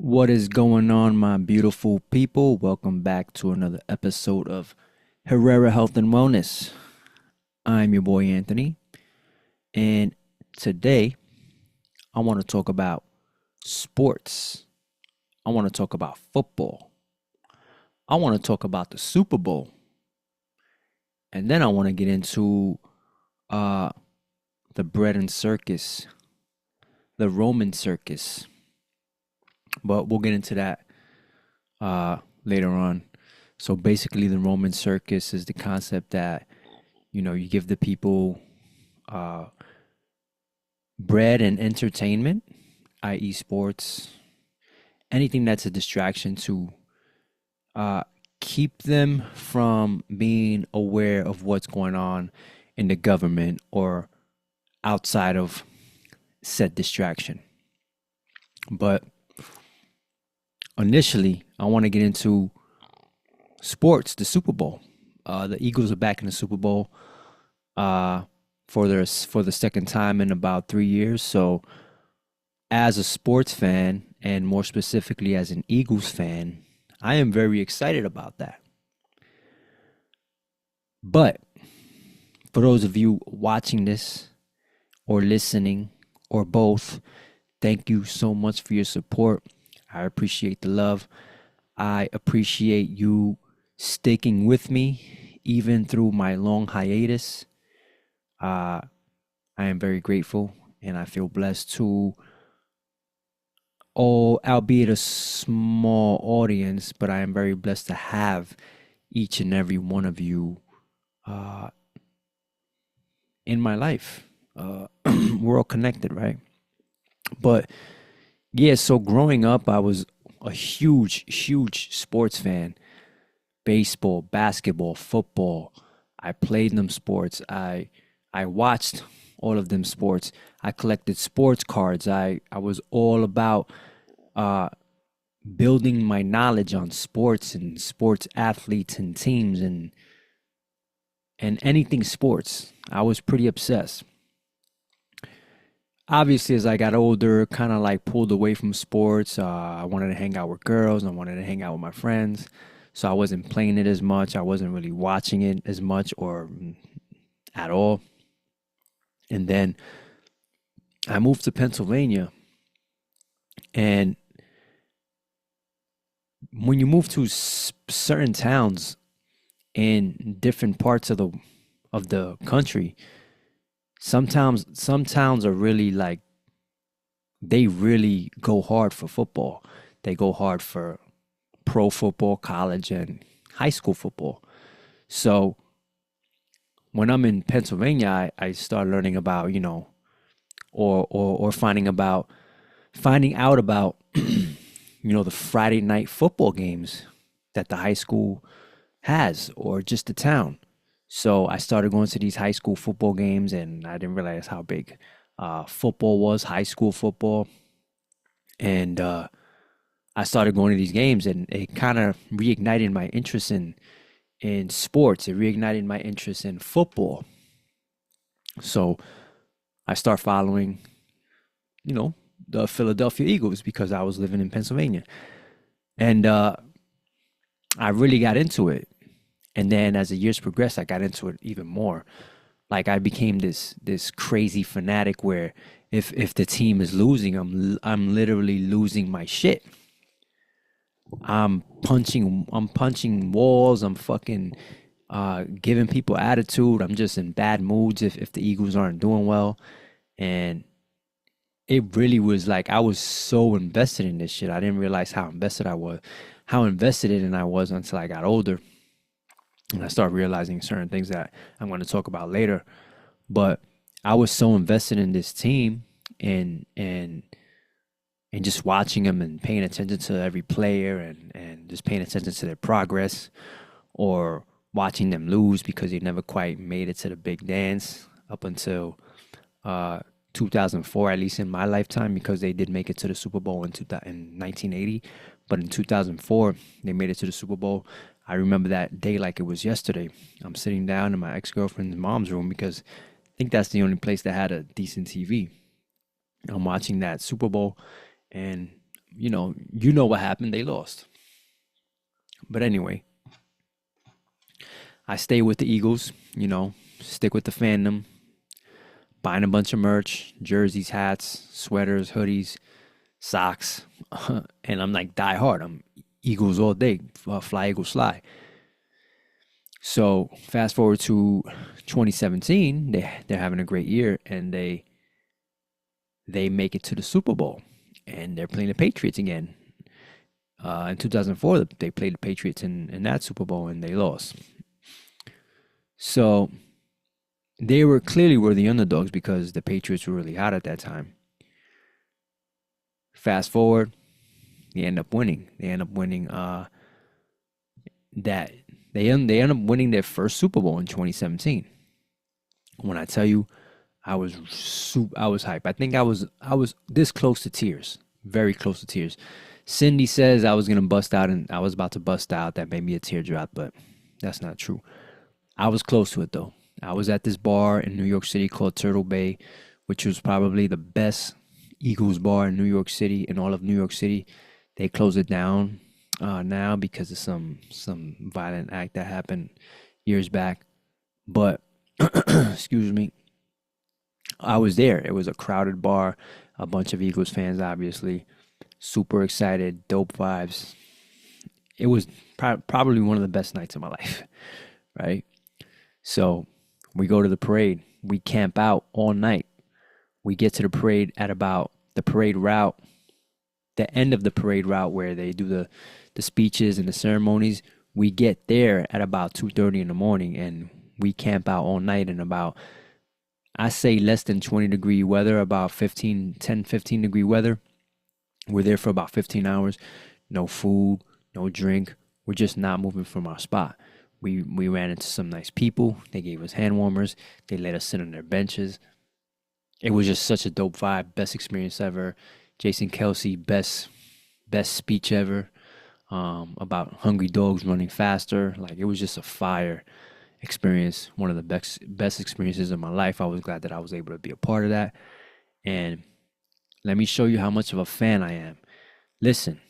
What is going on, my beautiful people? Welcome back to another episode of Herrera Health and Wellness. I'm your boy Anthony, and today I want to talk about sports. I want to talk about football. I want to talk about the Super Bowl, and then I want to get into uh, the bread and circus, the Roman circus. But we'll get into that later on. So basically, the Roman circus is the concept that you give the people uh, bread and entertainment, i.e., sports, anything that's a distraction to uh, keep them from being aware of what's going on in the government or outside of said distraction. But initially, I want to get into sports, the Super Bowl. The Eagles are back in the Super Bowl uh, for the second time in about 3 years. So, as a sports fan, and more specifically as an Eagles fan, I am very excited about that. But for those of you watching this or listening or both, thank you so much for your support. I appreciate the love. I appreciate you sticking with me even through my long hiatus. Uh, I am very grateful and I feel blessed to, albeit a small audience, but I am very blessed to have each and every one of you uh, in my life. We're all connected, right? But yeah, so growing up, I was a huge sports fan. Baseball, basketball, football. I played them sports. I watched all of them sports. I collected sports cards. I was all about uh, building my knowledge on sports and sports athletes and teams and anything sports. I was pretty obsessed. Obviously, as I got older, kind of like pulled away from sports. I wanted to hang out with girls. I wanted to hang out with my friends. So I wasn't playing it as much. I wasn't really watching it as much or at all. And then I moved to Pennsylvania. And when you move to certain towns in different parts of the country, sometimes some towns are really like they really go hard for football. They go hard for pro football, college, and high school football. So when I'm in Pennsylvania, I start learning about, or finding out about, the Friday night football games that the high school has, or just the town. So I started going to these high school football games, and I didn't realize how big football was, high school football. And I started going to these games, and it kind of reignited my interest in sports. It reignited my interest in football. So I start following, the Philadelphia Eagles because I was living in Pennsylvania, and I really got into it. And then as the years progressed, I got into it even more. Like I became this crazy fanatic where if the team is losing, I'm literally losing my shit. I'm punching walls. I'm fucking giving people attitude. I'm just in bad moods if the Eagles aren't doing well. And it really was like I was so invested in this shit. I didn't realize how invested in I was until I got older. And I started realizing certain things that I'm going to talk about later. But I was so invested in this team and just watching them and paying attention to every player and just paying attention to their progress or watching them lose because they never quite made it to the big dance up until uh, 2004, at least in my lifetime, because they did make it to the Super Bowl in 1980. But in 2004, they made it to the Super Bowl. I remember that day like it was yesterday. I'm sitting down in my ex-girlfriend's mom's room because I think that's the only place that had a decent TV. I'm watching that Super Bowl and you know what happened. They lost. But anyway, I stay with the Eagles, stick with the fandom, buying a bunch of merch, jerseys, hats, sweaters, hoodies, socks. And I'm like die hard. I'm Eagles all day. Fly, Eagles, fly. So fast forward to 2017, they're having a great year, and they make it to the Super Bowl, and they're playing the Patriots again. In 2004, they played the Patriots in that Super Bowl, and they lost. So they were the underdogs because the Patriots were really hot at that time. Fast forward, they end up winning. They end up winning They end up winning their first Super Bowl in 2017. When I tell you, I was hyped. I think I was this close to tears, very close to tears. Cindy says I was gonna bust out, and I was about to bust out. That made me a teardrop, but that's not true. I was close to it though. I was at this bar in New York City called Turtle Bay, which was probably the best Eagles bar in New York City, in all of New York City. They closed it down now because of some violent act that happened years back. But excuse me, I was there. It was a crowded bar, a bunch of Eagles fans, obviously, super excited, dope vibes. It was probably one of the best nights of my life, right? So we go to the parade. We camp out all night. We get to the parade at about the parade route, the end of the parade route where they do the speeches and the ceremonies. We get there at about 2:30 in the morning, and we camp out all night in about, I say, less than 20-degree weather, about 15 degree weather. We're there for about 15 hours. No food, no drink. We're just not moving from our spot. We ran into some nice people. They gave us hand warmers. They let us sit on their benches. It was just such a dope vibe. Best experience ever. Jason Kelsey, best speech ever, about hungry dogs running faster. Like, it was just a fire experience. One of the best experiences of my life. I was glad that I was able to be a part of that. And let me show you how much of a fan I am. Listen,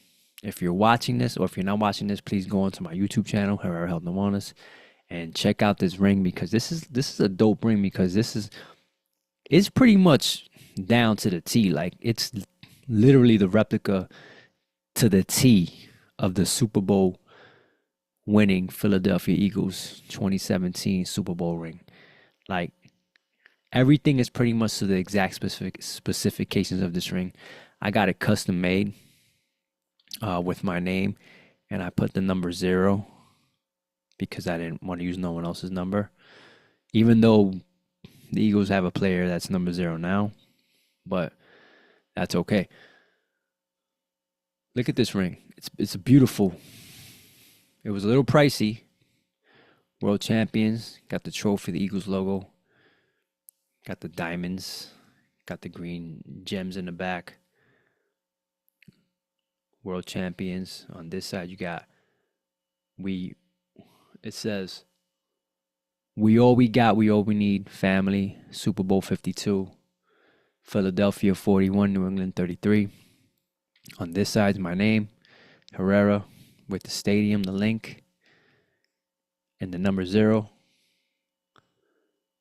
if you're watching this, or if you're not watching this, please go onto my YouTube channel, Herrera Health and Wellness, and check out this ring, because this is a dope ring, because it's pretty much down to the T. Like, it's literally the replica to the T of the Super Bowl winning Philadelphia Eagles 2017 Super Bowl ring. Like, everything is pretty much to the exact specifications of this ring. I got it custom made with my name, and I put the number 0 because I didn't want to use no one else's number, even though the Eagles have a player that's number 0 now, but that's okay. Look at this ring. It's a beautiful. It was a little pricey. World champions. Got the trophy, the Eagles logo. Got the diamonds. Got the green gems in the back. World champions. On this side, you got it says, we all we got, we all we need. Family. Super Bowl 52. Philadelphia 41, New England 33. On this side is my name, Herrera, with the stadium, the link, and the number 0.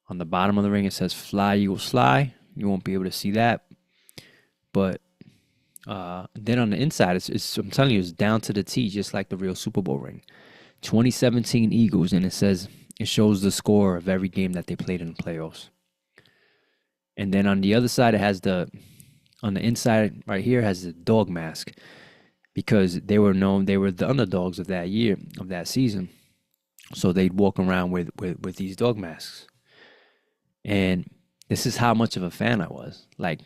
On the bottom of the ring, it says Fly, Eagles, Fly. You won't be able to see that. But then on the inside, I'm telling you, it's down to the T, just like the real Super Bowl ring. 2017 Eagles, and it shows the score of every game that they played in the playoffs. And then on the other side, it has on the inside right here, has the dog mask, because they were the underdogs of that year, of that season. So they'd walk around with these dog masks. And this is how much of a fan I was. Like,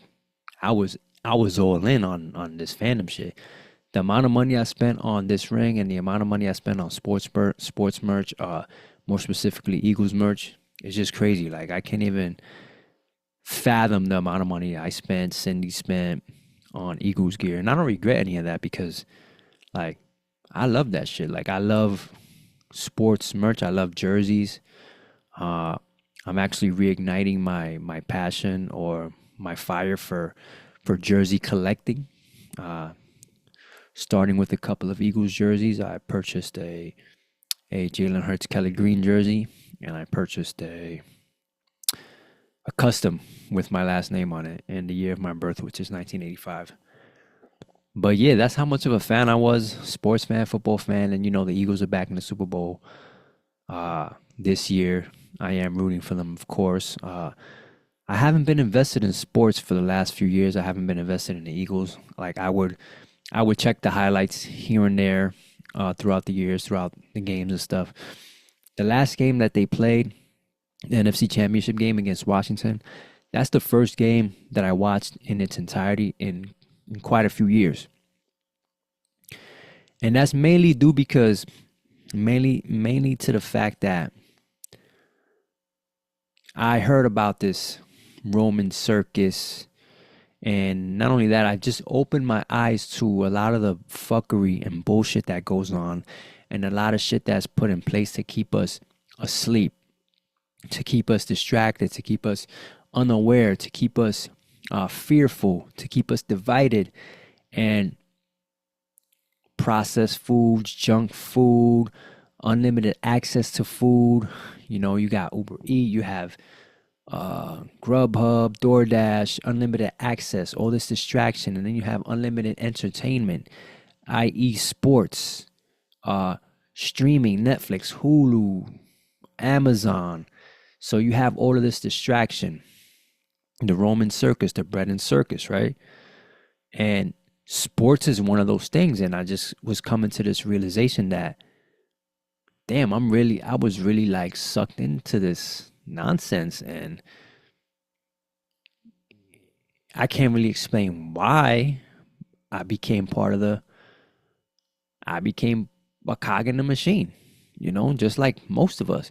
I was all in on this fandom shit. The amount of money I spent on this ring, and the amount of money I spent on sports merch, more specifically Eagles merch, is just crazy. Like, I can't even fathom the amount of money I spent, Cindy spent on Eagles gear. And I don't regret any of that, because, like, I love that shit. Like, I love sports merch. I love jerseys. I'm actually reigniting my passion, or my fire for jersey collecting. starting with a couple of Eagles jerseys. I purchased a Jalen Hurts Kelly Green jersey, and I purchased a custom with my last name on it and the year of my birth, which is 1985. But yeah, that's how much of a fan I was. Sports fan, football fan, and the Eagles are back in the Super Bowl this year. I am rooting for them, of course. I haven't been invested in sports for the last few years. I haven't been invested in the Eagles. Like I would check the highlights here and there throughout the years, throughout the games and stuff. The last game that they played, the NFC Championship game against Washington, that's the first game that I watched in its entirety in quite a few years. And that's mainly due because mainly to the fact that I heard about this Roman Circus, and not only that, I just opened my eyes to a lot of the fuckery and bullshit that goes on, and a lot of shit that's put in place to keep us asleep, to keep us distracted, to keep us unaware, to keep us fearful, to keep us divided. And processed foods, junk food, unlimited access to food. You got Uber Eats, you have Grubhub, DoorDash, unlimited access, all this distraction, and then you have unlimited entertainment, i.e., sports, streaming, Netflix, Hulu, Amazon. So you have all of this distraction. The Roman Circus, the bread and circus, right? And sports is one of those things. And I just was coming to this realization that, damn, I was really like sucked into this nonsense. And I can't really explain why I became a cog in the machine, just like most of us.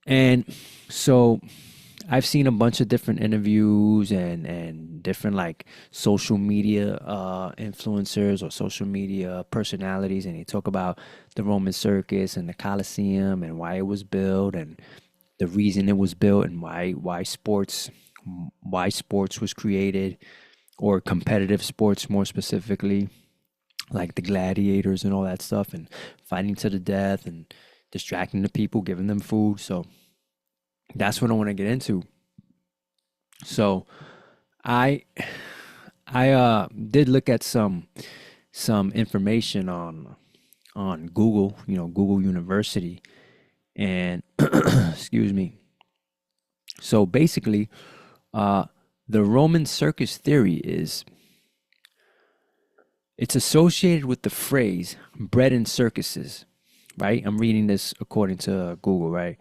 And so I've seen a bunch of different interviews and different like social media influencers or social media personalities, and they talk about the Roman Circus and the Colosseum and why it was built and the reason it was built and why sports was created, or competitive sports more specifically, like the gladiators and all that stuff, and fighting to the death and distracting the people, giving them food. So that's what I want to get into. So I did look at some information on Google, Google University, and excuse me. So basically, the Roman Circus Theory it's associated with the phrase "bread and circuses," right? I'm reading this according to Google, right?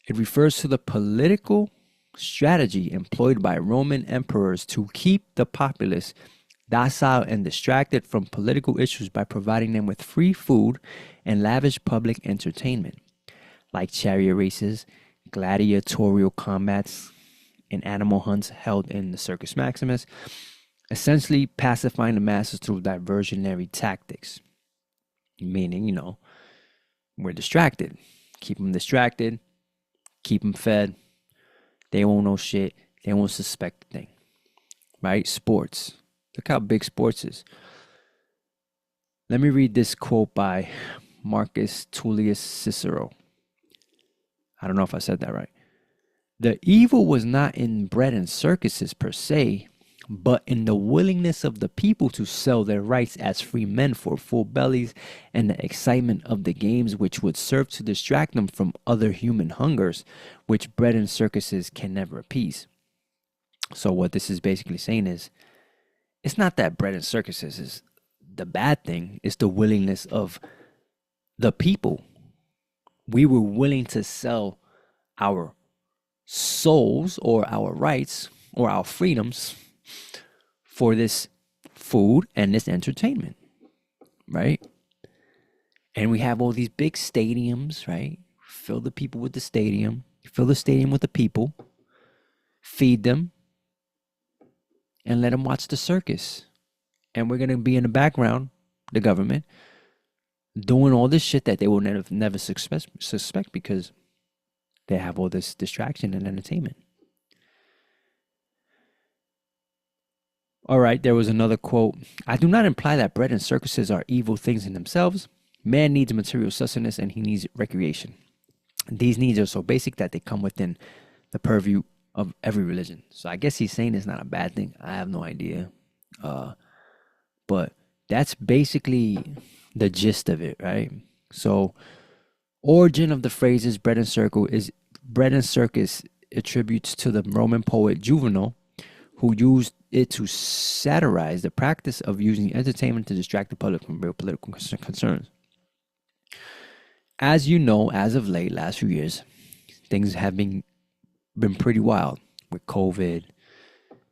It refers to the political strategy employed by Roman emperors to keep the populace docile and distracted from political issues by providing them with free food and lavish public entertainment, like chariot races, gladiatorial combats, and animal hunts held in the Circus Maximus, essentially pacifying the masses through diversionary tactics. Meaning, we're distracted. Keep them distracted, keep them fed. They won't know shit. They won't suspect a thing. Right? Sports. Look how big sports is. Let me read this quote by Marcus Tullius Cicero. I don't know if I said that right. The evil was not in bread and circuses per se, but in the willingness of the people to sell their rights as free men for full bellies and the excitement of the games which would serve to distract them from other human hungers, which bread and circuses can never appease. So what this is basically saying is, it's not that bread and circuses is the bad thing, it's the willingness of the people. We were willing to sell our souls or our rights or our freedoms for this food and this entertainment, right? And we have all these big stadiums, right? Fill the people with the stadium, fill the stadium with the people, feed them, and let them watch the circus. And we're going to be in the background, the government, doing all this shit that they will never suspect because they have all this distraction and entertainment. All right, there was another quote. I do not imply that bread and circuses are evil things in themselves. Man needs material sustenance and he needs recreation. These needs are so basic that they come within the purview of every religion. So I guess he's saying it's not a bad thing. I have no idea. Uh, but that's basically the gist of it, right? So origin of the phrases bread and circus attributes to the Roman poet Juvenal, who used it to satirize the practice of using entertainment to distract the public from real political concerns. As you know, as of late, last few years, things have been pretty wild with COVID,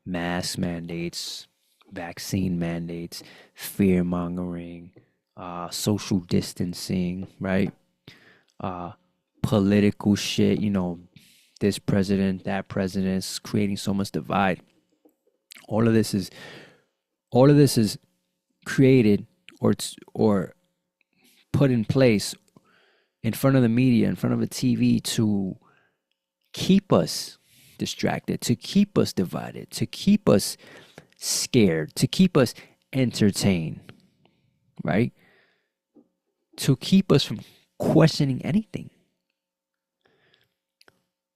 mask mandates, vaccine mandates, fear mongering, social distancing, right? Uh, Political shit, this president, that president's creating so much divide. All of this is all of this is created or put in place in front of the media, in front of a TV to keep us distracted, to keep us divided, to keep us scared, to keep us entertained, right? To keep us from questioning anything.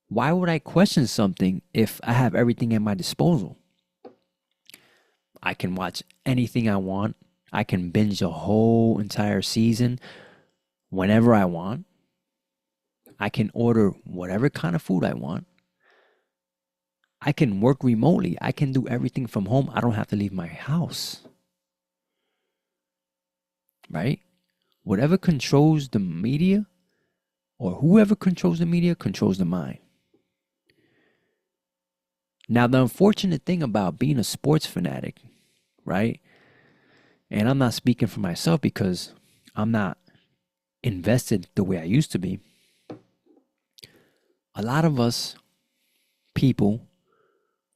Why would I question something if I have everything at my disposal? I can watch anything I want. I can binge a whole entire season whenever I want. I can order whatever kind of food I want. I can work remotely. I can do everything from home. I don't have to leave my house. Right? Whatever controls the media or whoever controls the media controls the mind. Now, the unfortunate thing about being a sports fanatic, right? And I'm not speaking for myself because I'm not invested the way I used to be. A lot of us people,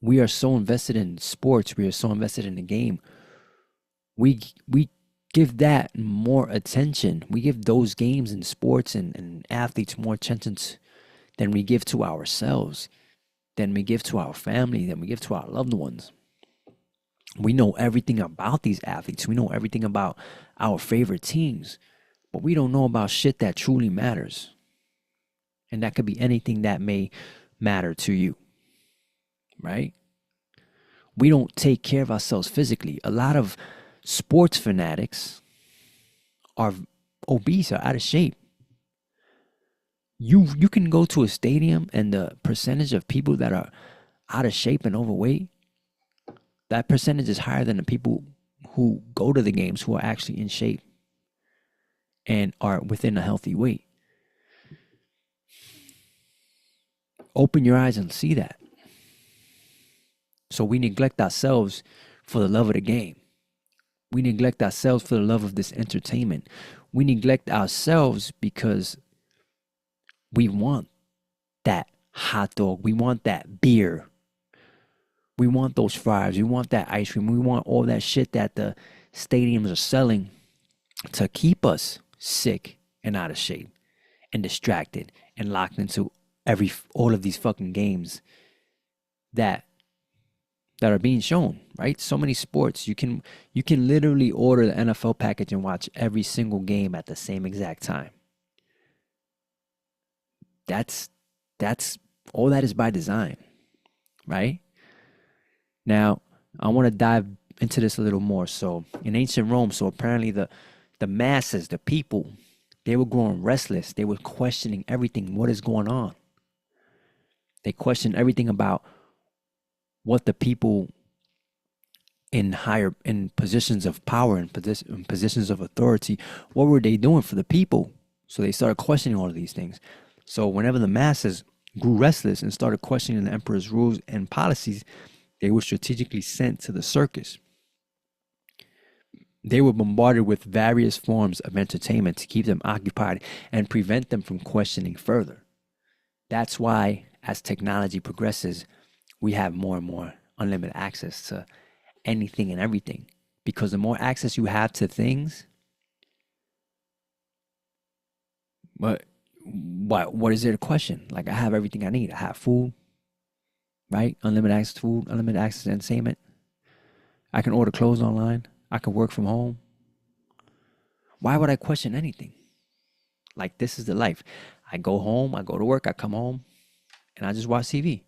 we are so invested in sports, we are so invested in the game. We give that more attention. We give those games and sports and athletes more attention than we give to ourselves, than we give to our family, than we give to our loved ones. We know everything about these athletes. We know everything about our favorite teams, but we don't know about shit that truly matters. And that could be anything that may matter to you, right? We don't take care of ourselves physically. A lot of sports fanatics are obese, are out of shape. You can go to a stadium and the percentage of people that are out of shape and overweight, that percentage is higher than the people who go to the games who are actually in shape and are within a healthy weight. Open your eyes and see that. So we neglect ourselves for the love of the game. We neglect ourselves for the love of this entertainment. We neglect ourselves because we want that hot dog. We want that beer. We want those fries. We want that ice cream. We want all that shit that the stadiums are selling to keep us sick and out of shape and distracted and locked into all of these fucking games that are being shown, right? So many sports. You can literally order the NFL package and watch every single game at the same exact time. That's all that is by design, right? Now, I want to dive into this a little more. So, in ancient Rome, so apparently the masses, the people, they were growing restless. They were questioning everything. What is going on? They questioned everything about what the people in positions of power and in positions of authority, what were they doing for the people? So they started questioning all of these things. So whenever the masses grew restless and started questioning the emperor's rules and policies, they were strategically sent to the circus. They were bombarded with various forms of entertainment to keep them occupied and prevent them from questioning further. That's why, as technology progresses, we have more and more unlimited access to anything and everything. Because the more access you have to things, what is there to question? Like, I have everything I need. I have food, right? Unlimited access to food, unlimited access to entertainment. I can order clothes online. I can work from home. Why would I question anything? Like, this is the life. I go home, I go to work, I come home, and I just watch TV.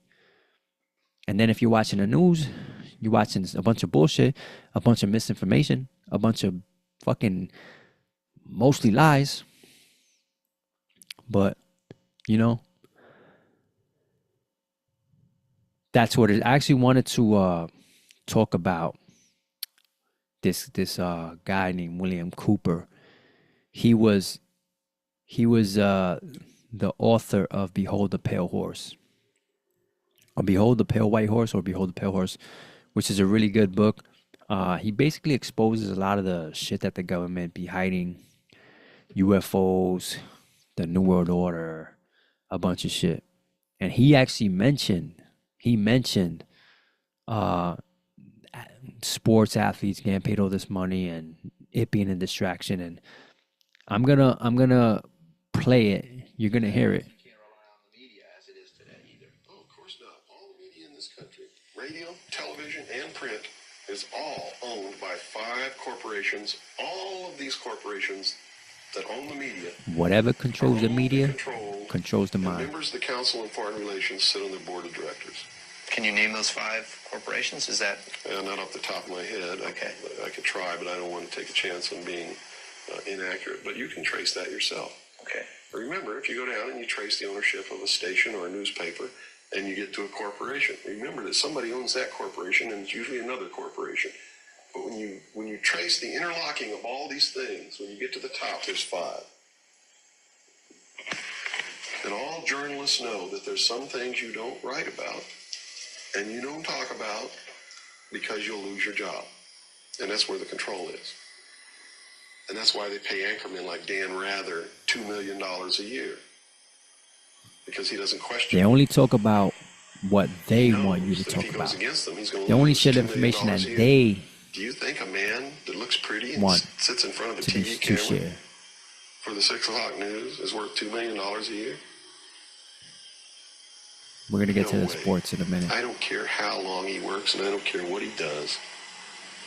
And then if you're watching the news, you're watching a bunch of bullshit, a bunch of misinformation, a bunch of fucking mostly lies. But, you know, that's what it. I actually wanted to talk about this guy named William Cooper. He was the author of Behold the Pale Horse, or Behold the Pale White Horse, or Behold the Pale Horse, which is a really good book. He basically exposes a lot of the shit that the government be hiding, UFOs, the New World Order, a bunch of shit. And he actually mentioned uh, sports athletes getting paid all this money and it being a distraction. And I'm gonna play it. You're gonna hear it. You can't rely on the media as it is today either. Oh, of course not. All the media in this country, radio, television, and print, is all owned by 5 corporations. All of these corporations that own the media. Whatever controls the media controls the and mind. members of the Council on Foreign Relations sit on their board of directors. Can you name those 5 corporations? Is that... Not off the top of my head. Okay. I could try, but I don't want to take a chance on being inaccurate. But you can trace that yourself. Okay. Remember, if you go down and you trace the ownership of a station or a newspaper, and you get to a corporation, remember that somebody owns that corporation, and it's usually another corporation. But when you trace the interlocking of all these things, when you get to the top, there's 5. And all journalists know that there's some things you don't write about and you don't talk about because you'll lose your job. And that's where the control is. And that's why they pay anchormen like Dan Rather $2 million a year. Because he doesn't question. They only talk about what they want you to talk about. They only share the information that they Do you think a man that looks pretty and sits in front of a TV camera for the 6 o'clock news is worth $2 million a year? We're going to get to the sports in a minute. I don't care how long he works, and I don't care what he does.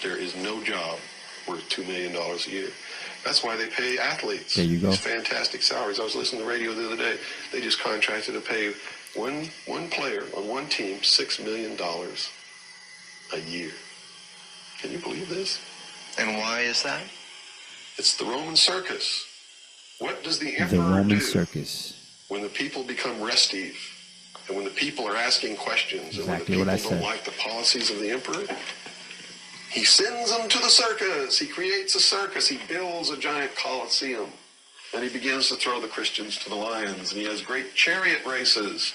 There is no job worth $2 million a year. That's why they pay athletes. There you go. These fantastic salaries. I was listening to the radio the other day. They just contracted to pay one player on one team $6 million a year. Can you believe this? And why is that? It's the Roman Circus. What does the emperor The Roman do Circus. when the people become restive, and when the people are asking questions, Exactly and when the what I people don't said. like the policies of the emperor? He sends them to the circus. He creates a circus. He builds a giant coliseum. And he begins to throw the Christians to the lions. And he has great chariot races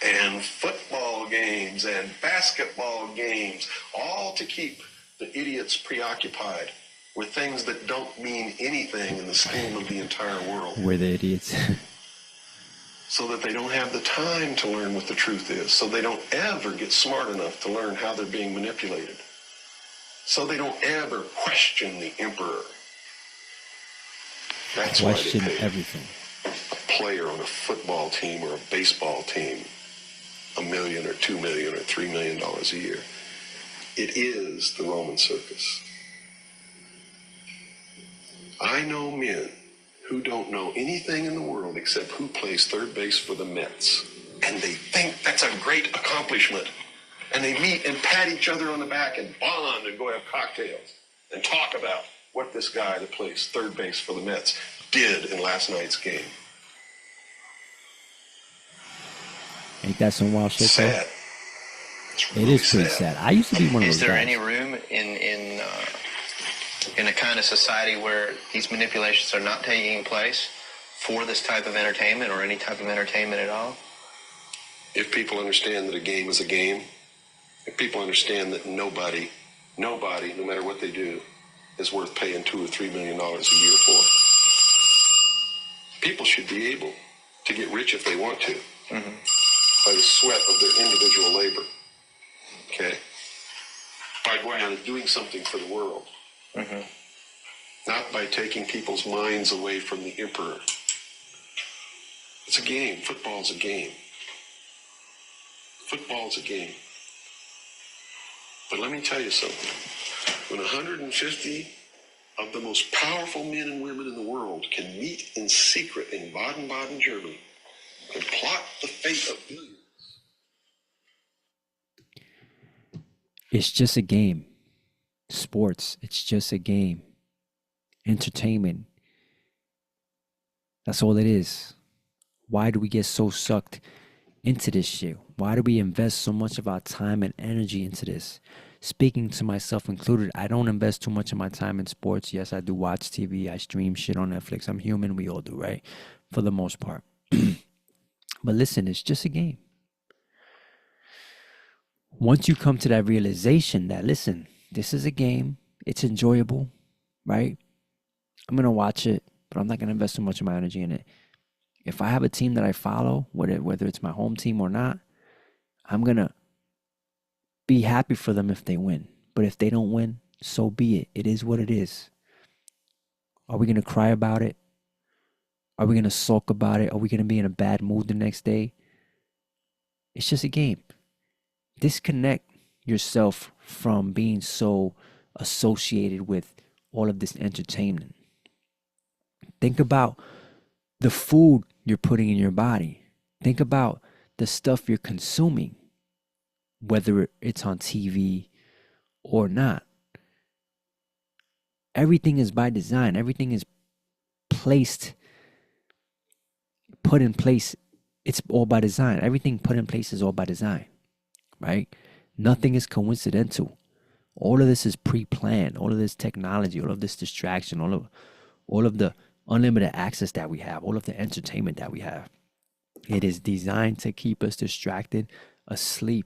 and football games and basketball games, all to keep the idiots preoccupied with things that don't mean anything in the scheme of the entire world. We're the idiots. So that they don't have the time to learn what the truth is. So they don't ever get smart enough to learn how they're being manipulated. So they don't ever question the emperor. That's Question why they pay everything. a player on a football team or a baseball team $1 million or $2 million or $3 million a year. It is the Roman Circus. I know men who don't know anything in the world except who plays third base for the Mets. And they think that's a great accomplishment. And they meet and pat each other on the back and bond and go have cocktails and talk about what this guy that plays third base for the Mets did in last night's game. Ain't that some wild shit? Sad. It is pretty sad. I used to be one of those Is there guys. any room in a kind of society where these manipulations are not taking place for this type of entertainment or any type of entertainment at all? If people understand that a game is a game, if people understand that nobody, no matter what they do, is worth paying $2 or $3 million a year for, people should be able to get rich if they want to, by the sweat of their individual labor. Okay? By going out and doing something for the world. Not by taking people's minds away from the emperor. It's a game. Football's a game. Football's a game. But let me tell you something. when 150 of the most powerful men and women in the world can meet in secret in Baden-Baden, Germany, and plot the fate of billions. It's just a game. Sports, it's just a game. Entertainment. That's all it is. Why do we get so sucked into this shit? Why do we invest so much of our time and energy into this? Speaking to myself included, I don't invest too much of my time in sports. Yes, I do watch TV. I stream shit on Netflix. I'm human. We all do, right? For the most part. But listen, it's just a game. Once you come to that realization that, listen, this is a game. It's enjoyable, right? I'm going to watch it, but I'm not going to invest too much of my energy in it. If I have a team that I follow, whether it's my home team or not, I'm going to be happy for them if they win. But if they don't win, so be it. It is what it is. Are we going to cry about it? Are we going to sulk about it? Are we going to be in a bad mood the next day? It's just a game. Disconnect yourself from being so associated with all of this entertainment. Think about the food you're putting in your body. Think about the stuff you're consuming, whether it's on TV or not. Everything is by design. Everything is put in place. It's all by design. Everything put in place is all by design, right? Nothing is coincidental. All of this is pre-planned. All of this technology, all of this distraction, all of the unlimited access that we have, all of the entertainment that we have. It is designed to keep us distracted, asleep,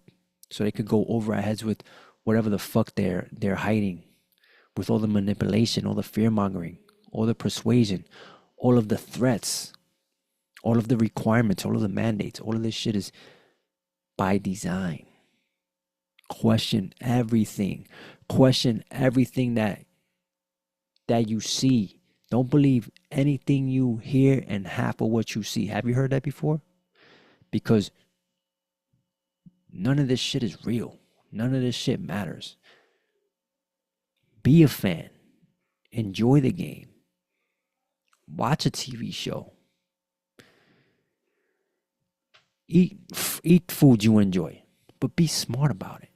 so they could go over our heads with whatever the fuck they're hiding, with all the manipulation, all the fear-mongering, all the persuasion, all of the threats, all of the requirements, all of the mandates. All of this shit is by design. Question everything. Question everything that you see. Don't believe anything you hear and half of what you see. Have you heard that before? Because none of this shit is real. None of this shit matters. Be a fan. Enjoy the game. Watch a TV show. Eat food you enjoy, but be smart about it.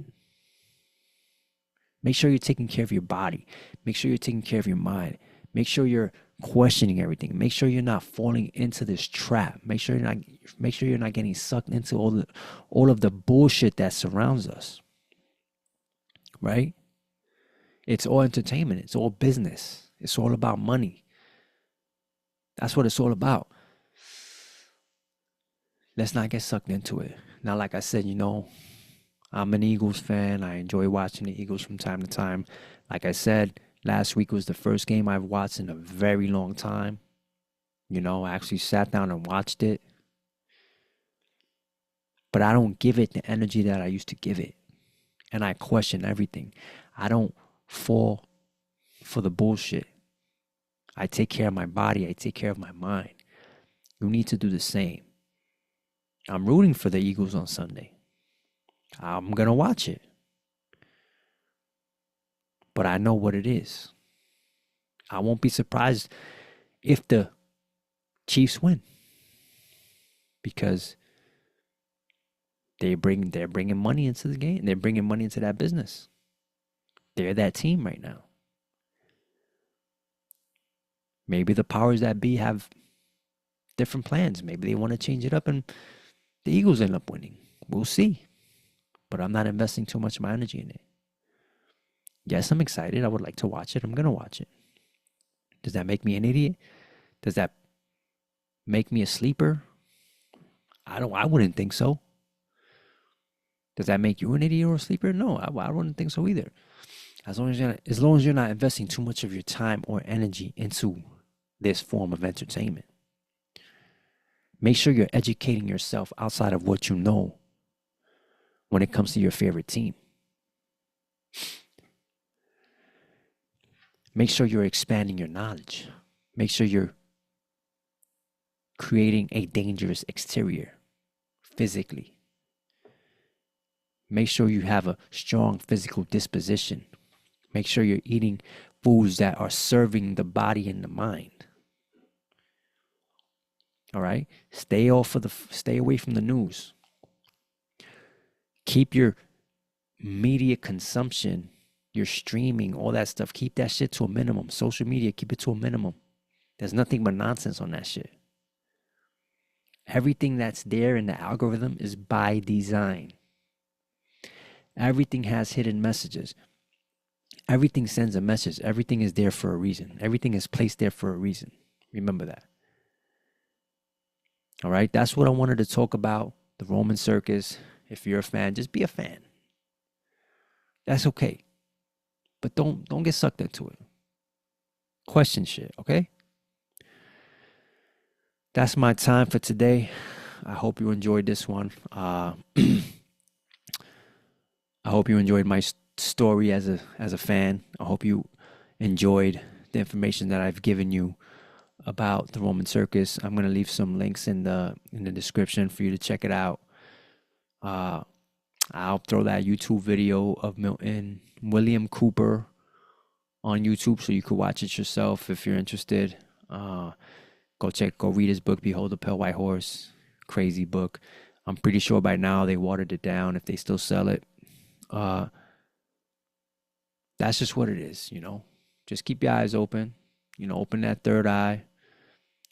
Make sure you're taking care of your body. Make sure you're taking care of your mind. Make sure you're questioning everything. Make sure you're not falling into this trap. Make sure you're not getting sucked into all of the bullshit that surrounds us. Right? It's all entertainment. It's all business. It's all about money. That's what it's all about. Let's not get sucked into it. Now, like I said, I'm an Eagles fan. I enjoy watching the Eagles from time to time. Like I said, last week was the first game I've watched in a very long time. I actually sat down and watched it. But I don't give it the energy that I used to give it. And I question everything. I don't fall for the bullshit. I take care of my body. I take care of my mind. You need to do the same. I'm rooting for the Eagles on Sunday. I'm going to watch it. But I know what it is. I won't be surprised if the Chiefs win. Because they're bringing money into the game. They're bringing money into that business. They're that team right now. Maybe the powers that be have different plans. Maybe they want to change it up and the Eagles end up winning. We'll see. But I'm not investing too much of my energy in it. Yes, I'm excited. I would like to watch it. I'm going to watch it. Does that make me an idiot? Does that make me a sleeper? I wouldn't think so. Does that make you an idiot or a sleeper? No, I wouldn't think so either. As long as you're not investing too much of your time or energy into this form of entertainment. Make sure you're educating yourself outside of what you know when it comes to your favorite team. Make sure you're expanding your knowledge. Make sure you're creating a dangerous exterior physically. Make sure you have a strong physical disposition Make sure you're eating foods that are serving the body and the mind. All right? Stay away from the news. Keep your media consumption, your streaming, all that stuff, keep that shit to a minimum. Social media, keep it to a minimum. There's nothing but nonsense on that shit. Everything that's there in the algorithm is by design. Everything has hidden messages. Everything sends a message. Everything is there for a reason. Everything is placed there for a reason. Remember that. All right? That's what I wanted to talk about. The Roman Circus. If you're a fan, just be a fan. That's okay. But don't get sucked into it. Question shit, okay? That's my time for today. I hope you enjoyed this one. I hope you enjoyed my story as a fan. I hope you enjoyed the information that I've given you about the Roman Circus. I'm gonna leave some links in the description for you to check it out. I'll throw that YouTube video of Milton William Cooper on YouTube so you could watch it yourself if you're interested. Go read his book, Behold the Pale White Horse. Crazy book. I'm pretty sure by now they watered it down if they still sell it. That's just what it is, you know. Just keep your eyes open. You know, open that third eye.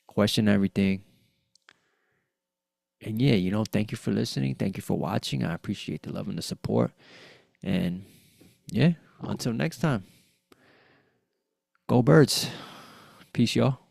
Question everything. And yeah, you know, thank you for listening. Thank you for watching. I appreciate the love and the support. And yeah, until next time. Go Birds. Peace, y'all.